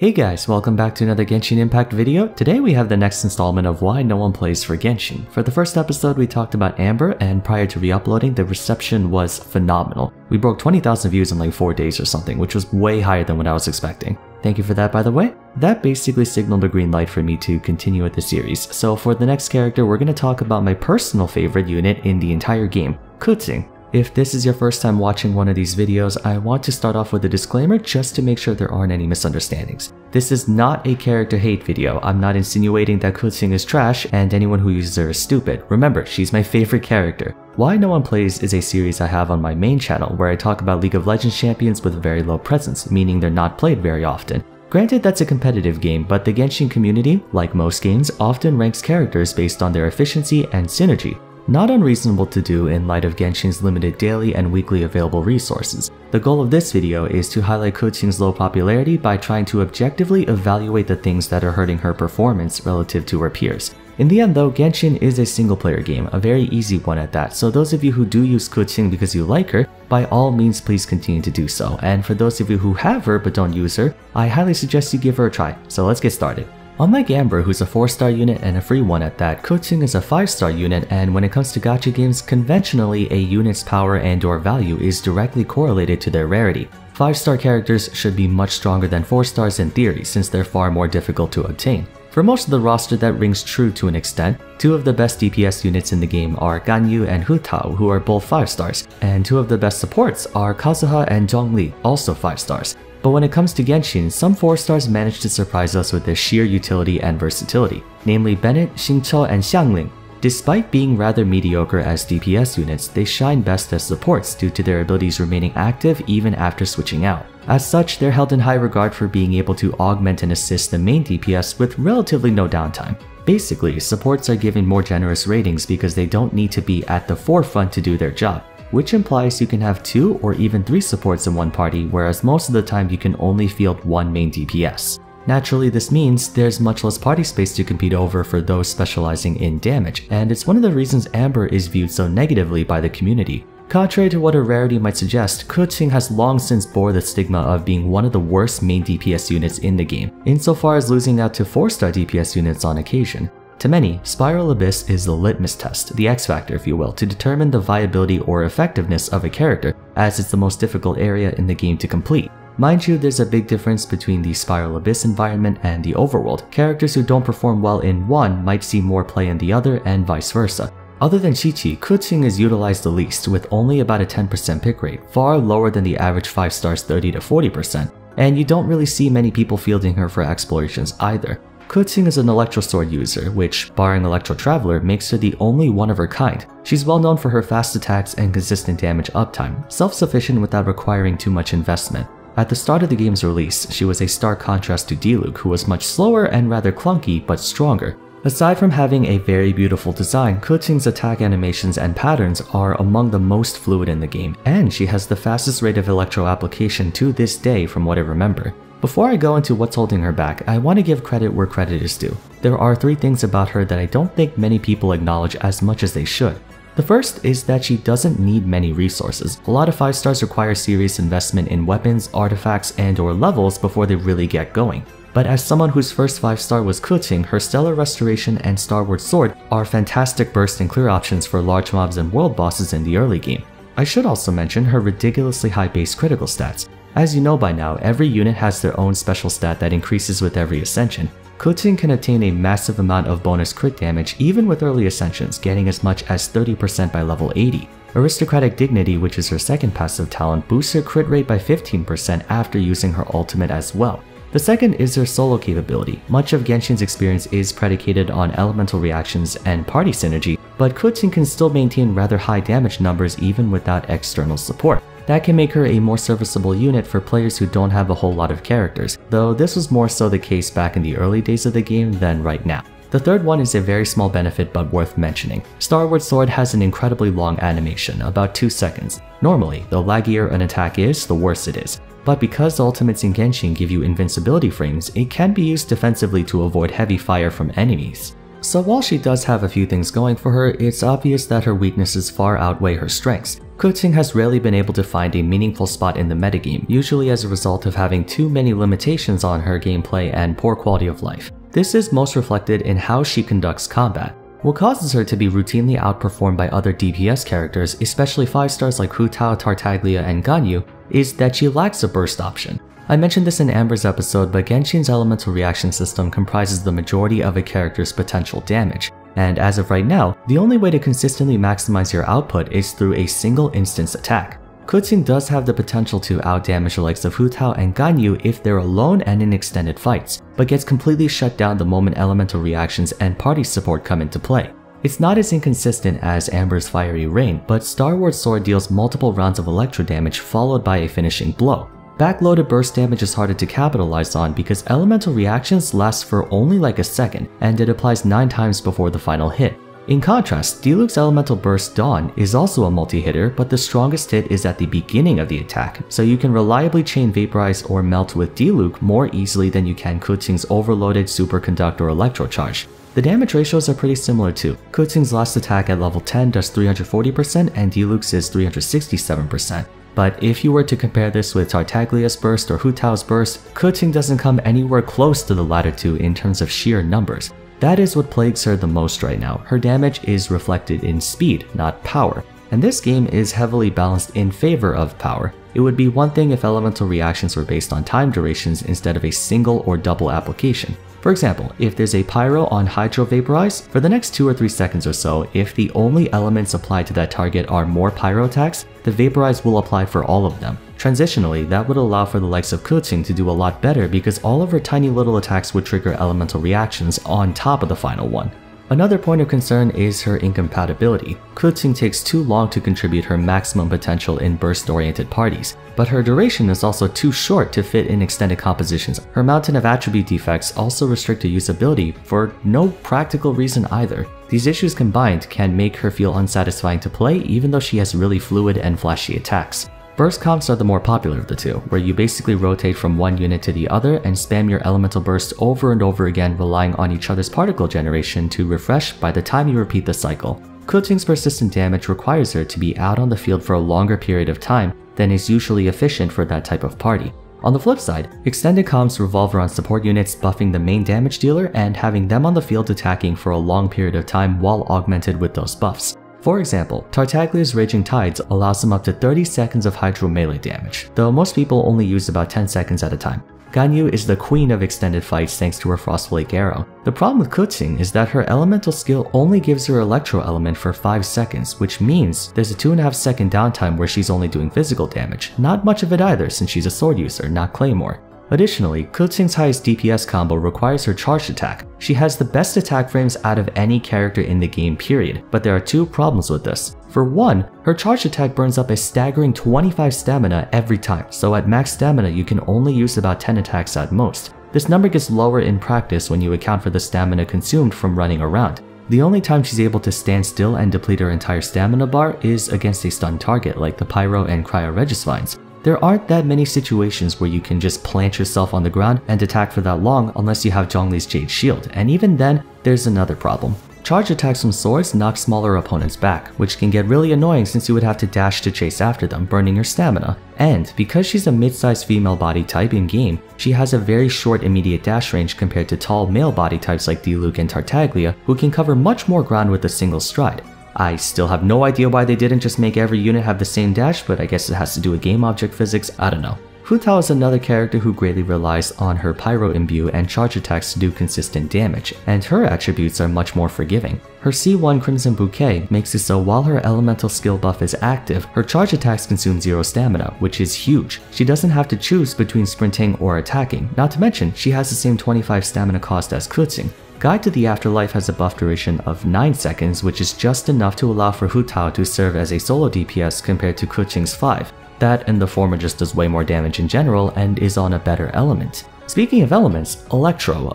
Hey guys, welcome back to another Genshin Impact video. Today we have the next installment of why no one plays for Genshin. For the first episode we talked about Amber, and prior to re-uploading the reception was phenomenal. We broke 20,000 views in like 4 days or something, which was way higher than what I was expecting. Thank you for that, by the way. That basically signaled a green light for me to continue with the series. So for the next character, we're going to talk about my personal favorite unit in the entire game, Keqing. If this is your first time watching one of these videos, I want to start off with a disclaimer just to make sure there aren't any misunderstandings. This is not a character hate video. I'm not insinuating that Keqing is trash and anyone who uses her is stupid. Remember, she's my favorite character. Why No One Plays is a series I have on my main channel where I talk about League of Legends champions with very low presence, meaning they're not played very often. Granted, that's a competitive game, but the Genshin community, like most games, often ranks characters based on their efficiency and synergy. Not unreasonable to do in light of Genshin's limited daily and weekly available resources. The goal of this video is to highlight Keqing's low popularity by trying to objectively evaluate the things that are hurting her performance relative to her peers. In the end though, Genshin is a single player game, a very easy one at that, so those of you who do use Keqing because you like her, by all means please continue to do so, and for those of you who have her but don't use her, I highly suggest you give her a try, so let's get started. Unlike Amber, who's a 4-star unit and a free one at that, Keqing is a 5-star unit, and when it comes to gacha games, conventionally a unit's power and/or value is directly correlated to their rarity. 5-star characters should be much stronger than 4 stars in theory, since they're far more difficult to obtain. For most of the roster that rings true to an extent. 2 of the best DPS units in the game are Ganyu and Hu Tao, who are both 5 stars, and 2 of the best supports are Kazuha and Zhongli, also 5 stars. But when it comes to Genshin, some 4 stars manage to surprise us with their sheer utility and versatility, namely Bennett, Xingqiu, and Xiangling. Despite being rather mediocre as DPS units, they shine best as supports due to their abilities remaining active even after switching out. As such, they're held in high regard for being able to augment and assist the main DPS with relatively no downtime. Basically, supports are given more generous ratings because they don't need to be at the forefront to do their job, which implies you can have 2 or even 3 supports in one party, whereas most of the time you can only field 1 main DPS. Naturally, this means there's much less party space to compete over for those specializing in damage, and it's one of the reasons Amber is viewed so negatively by the community. Contrary to what her rarity might suggest, Keqing has long since bore the stigma of being one of the worst main DPS units in the game, insofar as losing out to 4-star DPS units on occasion. To many, Spiral Abyss is the litmus test, the X-factor if you will, to determine the viability or effectiveness of a character, as it's the most difficult area in the game to complete. Mind you, there's a big difference between the Spiral Abyss environment and the overworld. Characters who don't perform well in one might see more play in the other, and vice versa. Other than Qiqi, Keqing is utilized the least, with only about a 10% pick rate, far lower than the average 5 stars 30 to 40%, and you don't really see many people fielding her for explorations either. Keqing is an Electro sword user, which, barring Electro Traveler, makes her the only one of her kind. She's well known for her fast attacks and consistent damage uptime, self-sufficient without requiring too much investment. At the start of the game's release, she was a stark contrast to Diluc, who was much slower and rather clunky, but stronger. Aside from having a very beautiful design, Keqing's attack animations and patterns are among the most fluid in the game, and she has the fastest rate of Electro application to this day from what I remember. Before I go into what's holding her back, I want to give credit where credit is due. There are 3 things about her that I don't think many people acknowledge as much as they should. The first is that she doesn't need many resources. A lot of 5 stars require serious investment in weapons, artifacts, and/or levels before they really get going. But as someone whose first 5-star was Keqing, her Stellar Restoration and Starward Sword are fantastic burst and clear options for large mobs and world bosses in the early game. I should also mention her ridiculously high base critical stats. As you know by now, every unit has their own special stat that increases with every ascension. Keqing can attain a massive amount of bonus crit damage even with early ascensions, getting as much as 30% by level 80. Aristocratic Dignity, which is her second passive talent, boosts her crit rate by 15% after using her ultimate as well. The second is her solo capability. Much of Genshin's experience is predicated on elemental reactions and party synergy, but Keqing can still maintain rather high damage numbers even without external support. That can make her a more serviceable unit for players who don't have a whole lot of characters, though this was more so the case back in the early days of the game than right now. The third one is a very small benefit but worth mentioning. Starward Sword has an incredibly long animation, about 2 seconds. Normally, the laggier an attack is, the worse it is. But because ultimates in Genshin give you invincibility frames, it can be used defensively to avoid heavy fire from enemies. So while she does have a few things going for her, it's obvious that her weaknesses far outweigh her strengths. Keqing has rarely been able to find a meaningful spot in the metagame, usually as a result of having too many limitations on her gameplay and poor quality of life. This is most reflected in how she conducts combat. What causes her to be routinely outperformed by other DPS characters, especially 5-stars like Hu Tao, Tartaglia, and Ganyu, is that she lacks a burst option. I mentioned this in Amber's episode, but Genshin's elemental reaction system comprises the majority of a character's potential damage, and as of right now, the only way to consistently maximize your output is through a single instance attack. Keqing does have the potential to outdamage the likes of Hu Tao and Ganyu if they're alone and in extended fights, but gets completely shut down the moment elemental reactions and party support come into play. It's not as inconsistent as Amber's Fiery Rain, but Star Wars Sword deals multiple rounds of Electro damage followed by a finishing blow. Backloaded burst damage is harder to capitalize on because elemental reactions last for only like a second, and it applies 9 times before the final hit. In contrast, Diluc's elemental burst Dawn is also a multi-hitter, but the strongest hit is at the beginning of the attack, so you can reliably chain Vaporize or Melt with Diluc more easily than you can Keqing's overloaded Superconduct or Electro Charge. The damage ratios are pretty similar too. Keqing's last attack at level 10 does 340% and Diluc's is 367%. But if you were to compare this with Tartaglia's burst or Hu Tao's burst, Keqing doesn't come anywhere close to the latter two in terms of sheer numbers. That is what plagues her the most right now. Her damage is reflected in speed, not power. And this game is heavily balanced in favor of power. It would be one thing if elemental reactions were based on time durations instead of a single or double application. For example, if there's a Pyro on Hydro Vaporize, for the next 2 or 3 seconds or so, if the only elements applied to that target are more Pyro attacks, the Vaporize will apply for all of them. Transitionally, that would allow for the likes of Keqing to do a lot better because all of her tiny little attacks would trigger elemental reactions on top of the final one. Another point of concern is her incompatibility. Keqing takes too long to contribute her maximum potential in burst-oriented parties, but her duration is also too short to fit in extended compositions. Her mountain of attribute defects also restrict her usability for no practical reason either. These issues combined can make her feel unsatisfying to play even though she has really fluid and flashy attacks. Burst comps are the more popular of the two, where you basically rotate from one unit to the other and spam your elemental burst over and over again, relying on each other's particle generation to refresh by the time you repeat the cycle. Keqing's persistent damage requires her to be out on the field for a longer period of time than is usually efficient for that type of party. On the flip side, extended comps revolve around support units buffing the main damage dealer and having them on the field attacking for a long period of time while augmented with those buffs. For example, Tartaglia's Raging Tides allows them up to 30 seconds of Hydro melee damage, though most people only use about 10 seconds at a time. Ganyu is the queen of extended fights thanks to her Frostflake Arrow. The problem with Keqing is that her elemental skill only gives her Electro element for 5 seconds, which means there's a 2.5 second downtime where she's only doing physical damage. Not much of it either since she's a sword user, not Claymore. Additionally, Keqing's highest DPS combo requires her charged attack. She has the best attack frames out of any character in the game period, but there are 2 problems with this. For one, her charged attack burns up a staggering 25 stamina every time, so at max stamina you can only use about 10 attacks at most. This number gets lower in practice when you account for the stamina consumed from running around. The only time she's able to stand still and deplete her entire stamina bar is against a stunned target like the Pyro and Cryo Regisvines. There aren't that many situations where you can just plant yourself on the ground and attack for that long unless you have Zhongli's Jade Shield, and even then, there's another problem. Charge attacks from swords knock smaller opponents back, which can get really annoying since you would have to dash to chase after them, burning your stamina. And because she's a mid-sized female body type in-game, she has a very short immediate dash range compared to tall male body types like Diluc and Tartaglia, who can cover much more ground with a single stride. I still have no idea why they didn't just make every unit have the same dash, but I guess it has to do with game object physics, I don't know. Hu Tao is another character who greatly relies on her Pyro Imbue and charge attacks to do consistent damage, and her attributes are much more forgiving. Her C1 Crimson Bouquet makes it so while her elemental skill buff is active, her charge attacks consume 0 stamina, which is huge. She doesn't have to choose between sprinting or attacking, not to mention she has the same 25 stamina cost as Keqing. Guide to the Afterlife has a buff duration of 9 seconds, which is just enough to allow for Hu Tao to serve as a solo DPS compared to Keqing's 5. That and the former just does way more damage in general and is on a better element. Speaking of elements, Electro.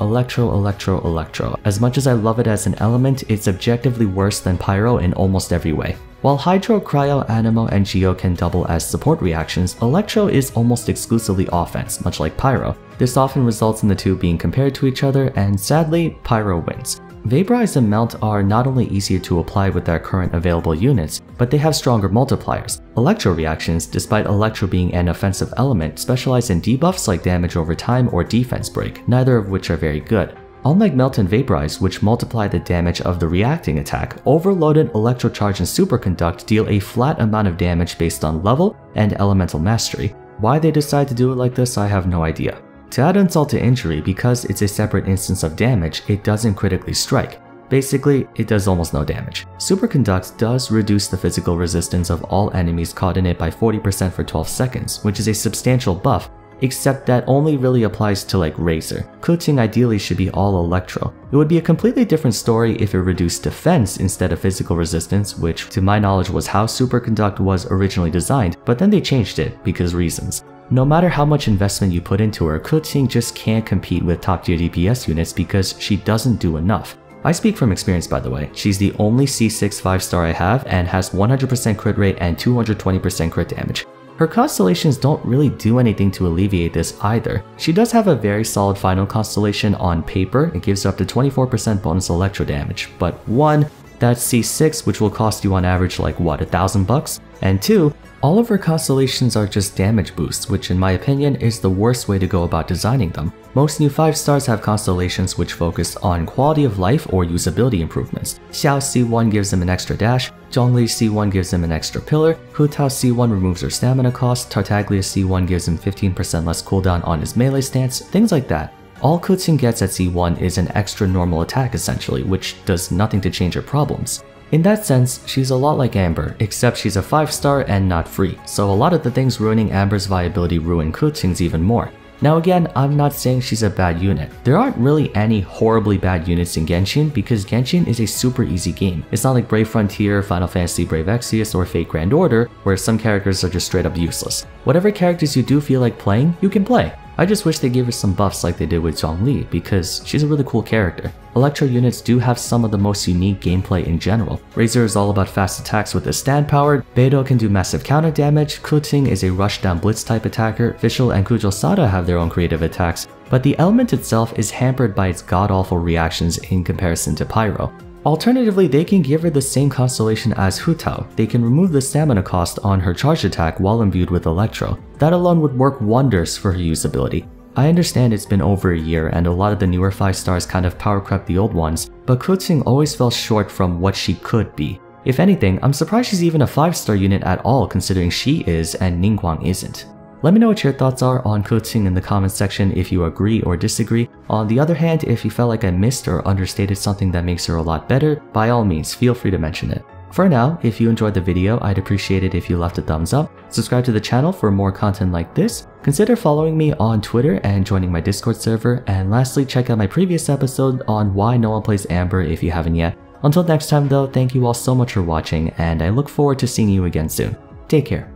As much as I love it as an element, it's objectively worse than Pyro in almost every way. While Hydro, Cryo, Animo, and Geo can double as support reactions, Electro is almost exclusively offense, much like Pyro. This often results in the two being compared to each other, and sadly, Pyro wins. Vaporize and Melt are not only easier to apply with their current available units, but they have stronger multipliers. Electro reactions, despite Electro being an offensive element, specialize in debuffs like damage over time or defense break, neither of which are very good. Unlike Melt and Vaporize, which multiply the damage of the reacting attack, Overloaded, Electrocharge, and Superconduct deal a flat amount of damage based on level and elemental mastery. Why they decide to do it like this, I have no idea. To add insult to injury, because it's a separate instance of damage, it doesn't critically strike. Basically, it does almost no damage. Superconduct does reduce the physical resistance of all enemies caught in it by 40% for 12 seconds, which is a substantial buff, except that only really applies to like Razor. Keqing ideally should be all Electro. It would be a completely different story if it reduced defense instead of physical resistance, which to my knowledge was how Superconduct was originally designed, but then they changed it because reasons. No matter how much investment you put into her, Keqing just can't compete with top tier DPS units because she doesn't do enough. I speak from experience, by the way. She's the only C6 5-star I have and has 100% crit rate and 220% crit damage. Her constellations don't really do anything to alleviate this either. She does have a very solid final constellation on paper. It gives up to 24% bonus electro damage, but 1, that's C6, which will cost you on average like what, $1,000 bucks? And 2, all of her constellations are just damage boosts, which in my opinion is the worst way to go about designing them. Most new 5-stars have constellations which focus on quality of life or usability improvements. Xiao C1 gives them an extra dash, Zhongli C1 gives them an extra pillar, Hu Tao C1 removes her stamina cost, Tartaglia C1 gives him 15% less cooldown on his melee stance, things like that. All Keqing gets at C1 is an extra normal attack essentially, which does nothing to change her problems. In that sense, she's a lot like Amber, except she's a 5-star and not free, so a lot of the things ruining Amber's viability ruin Keqing's even more. Now again, I'm not saying she's a bad unit. There aren't really any horribly bad units in Genshin because Genshin is a super easy game. It's not like Brave Frontier, Final Fantasy Brave Exvius, or Fate Grand Order, where some characters are just straight up useless. Whatever characters you do feel like playing, you can play. I just wish they gave her some buffs like they did with Zhongli because she's a really cool character. Electro units do have some of the most unique gameplay in general. Razor is all about fast attacks with his stand power, Beidou can do massive counter damage, Keqing is a rush down blitz type attacker, Fischl and Kujosada have their own creative attacks, but the element itself is hampered by its god-awful reactions in comparison to Pyro. Alternatively, they can give her the same constellation as Hu Tao. They can remove the stamina cost on her charge attack while imbued with Electro. That alone would work wonders for her usability. I understand it's been over a year and a lot of the newer 5-stars kind of power crept the old ones, but Keqing always fell short from what she could be. If anything, I'm surprised she's even a 5-star unit at all considering she is and Ningguang isn't. Let me know what your thoughts are on Keqing in the comments section if you agree or disagree. On the other hand, if you felt like I missed or understated something that makes her a lot better, by all means feel free to mention it. For now, if you enjoyed the video, I'd appreciate it if you left a thumbs up, subscribe to the channel for more content like this, consider following me on Twitter and joining my Discord server, and lastly check out my previous episode on why no one plays Amber if you haven't yet. Until next time though, thank you all so much for watching, and I look forward to seeing you again soon. Take care.